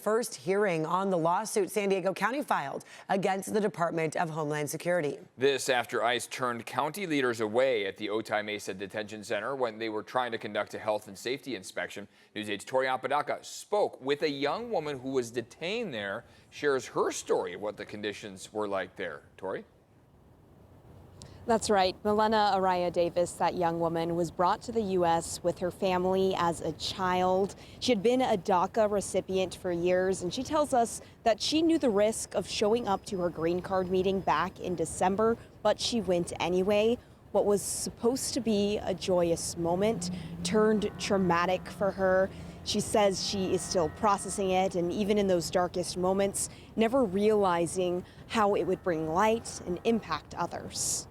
First hearing on the lawsuit San Diego County filed against the Department of Homeland Security. This after ICE turned county leaders away at the Otay Mesa Detention Center when they were trying to conduct a health and safety inspection. News 8's Tori Apodaca spoke with a young woman who was detained there, shares her story of what the conditions were like there. Tori? That's right. Milena Araya Davis, that young woman, was brought to the U.S. with her family as a child. She had been a DACA recipient for years, and she tells us that she knew the risk of showing up to her green card meeting back in December, but she went anyway. What was supposed to be a joyous moment turned traumatic for her. She says she is still processing it, and even in those darkest moments, never realizing how it would bring light and impact others.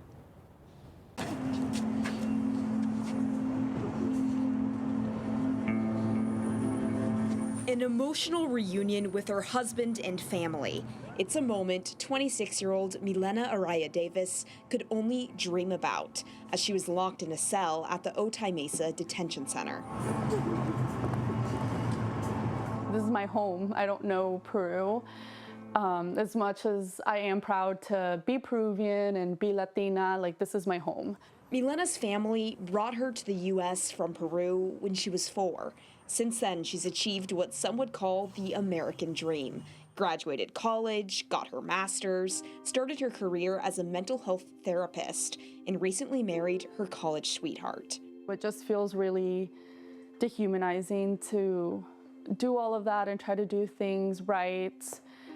An emotional reunion with her husband and family. It's a moment 26-year-old Milena Araya Davis could only dream about as she was locked in a cell at the Otay Mesa Detention Center. This is my home. I don't know Peru. As much as I am proud to be Peruvian and be Latina, like, this is my home. Milena's family brought her to the U.S. from Peru when she was 4. Since then, she's achieved what some would call the American dream. Graduated college, got her master's, started her career as a mental health therapist, and recently married her college sweetheart. It just feels really dehumanizing to do all of that and try to do things right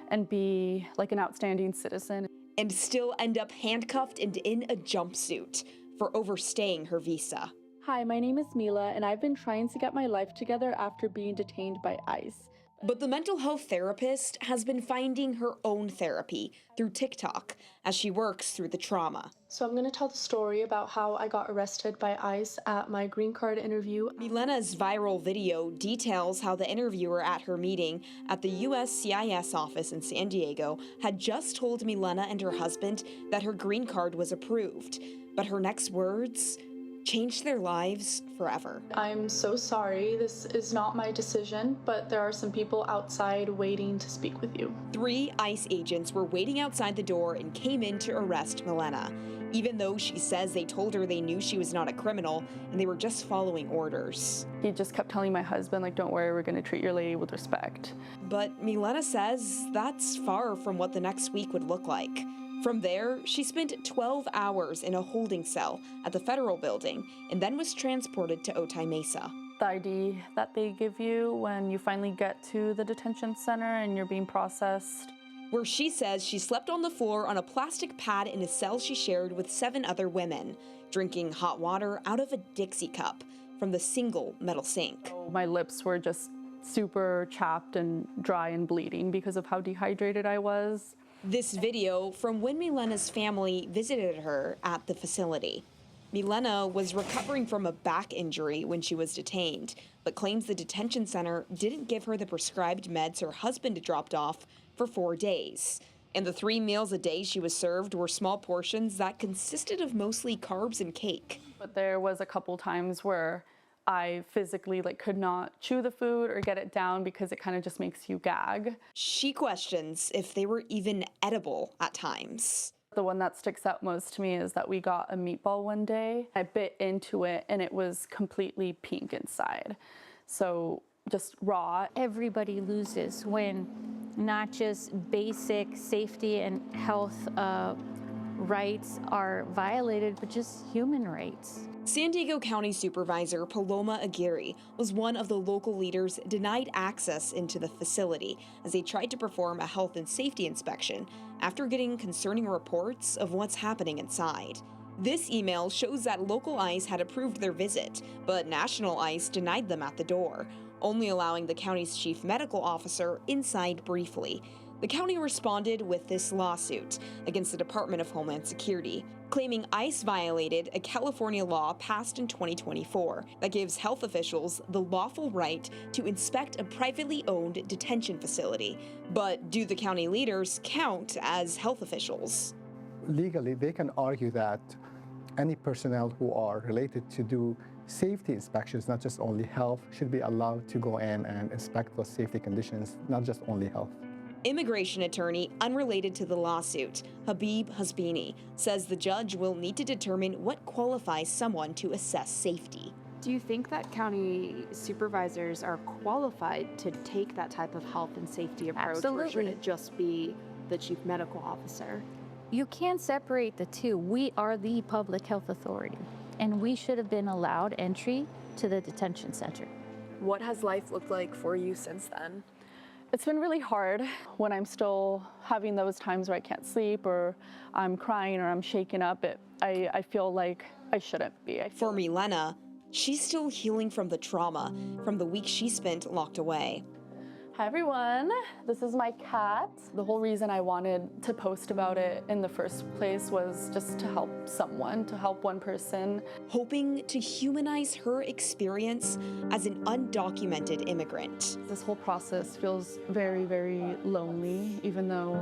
and be like an outstanding citizen. And still end up handcuffed and in a jumpsuit for overstaying her visa. Hi, my name is Mila, and I've been trying to get my life together after being detained by ICE. But the mental health therapist has been finding her own therapy through TikTok as she works through the trauma. So I'm going to tell the story about how I got arrested by ICE at my green card interview. Milena's viral video details how the interviewer at her meeting at the USCIS office in San Diego had just told Milena and her husband that her green card was approved. But her next words changed their lives forever. I'm so sorry. This is not my decision, but there are some people outside waiting to speak with you. 3 ICE agents were waiting outside the door and came in to arrest Milena, even though she says they told her they knew she was not a criminal and they were just following orders. He just kept telling my husband, like, don't worry, we're going to treat your lady with respect. But Milena says that's far from what the next week would look like. From there, she spent 12 hours in a holding cell at the federal building and then was transported to Otay Mesa. The ID that they give you when you finally get to the detention center and you're being processed. Where she says she slept on the floor on a plastic pad in a cell she shared with 7 other women, drinking hot water out of a Dixie cup from the single metal sink. So my lips were just super chapped and dry and bleeding because of how dehydrated I was. This video from when Milena's family visited her at the facility. Milena was recovering from a back injury when she was detained, but claims the detention center didn't give her the prescribed meds her husband dropped off for 4 days. And the 3 meals a day she was served were small portions that consisted of mostly carbs and cake. But there was a couple times where I physically could not chew the food or get it down because it kind of just makes you gag. She questions if they were even edible at times. The one that sticks out most to me is that we got a meatball one day. I bit into it and it was completely pink inside. So just raw. Everybody loses when not just basic safety and health rights are violated, but just human rights. San Diego County Supervisor Paloma Aguirre was one of the local leaders denied access into the facility as they tried to perform a health and safety inspection after getting concerning reports of what's happening inside. This email shows that local ICE had approved their visit, but national ICE denied them at the door, only allowing the county's chief medical officer inside briefly. The county responded with this lawsuit against the Department of Homeland Security, claiming ICE violated a California law passed in 2024 that gives health officials the lawful right to inspect a privately owned detention facility. But do the county leaders count as health officials? Legally, they can argue that any personnel who are related to do safety inspections, not just only health, should be allowed to go in and inspect those safety conditions, not just only health. Immigration attorney unrelated to the lawsuit, Habib Hasbini, says the judge will need to determine what qualifies someone to assess safety. Do you think that county supervisors are qualified to take that type of health and safety approach? Absolutely. Or should it just be the chief medical officer? You can't separate the two. We are the public health authority, and we should have been allowed entry to the detention center. What has life looked like for you since then? It's been really hard when I'm still having those times where I can't sleep or I'm crying or I'm shaken up. I feel like I shouldn't be. For Milena, she's still healing from the trauma from the week she spent locked away. Hi everyone, this is my cat. The whole reason I wanted to post about it in the first place was just to help someone, to help one person. Hoping to humanize her experience as an undocumented immigrant. This whole process feels very, very lonely, even though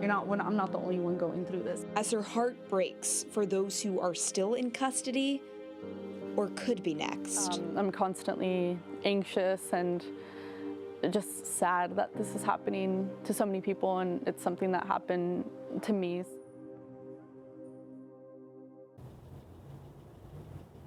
I'm not the only one going through this. As her heart breaks for those who are still in custody or could be next. I'm constantly anxious and just sad that this is happening to so many people, and it's something that happened to me.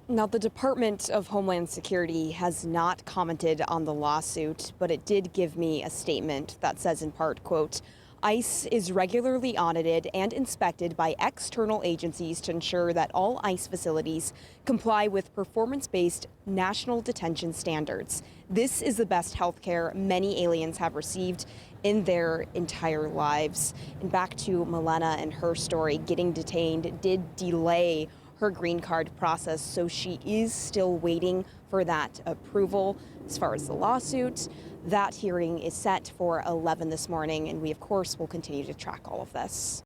Now, the Department of Homeland Security has not commented on the lawsuit, but it did give me a statement that says in part, quote, ICE is regularly audited and inspected by external agencies to ensure that all ICE facilities comply with performance-based national detention standards. This is the best health care many aliens have received in their entire lives. And back to Milena and her story, getting detained did delay her green card process, so she is still waiting for that approval. As far as the lawsuit, that hearing is set for 11 this morning, and we, of course, will continue to track all of this.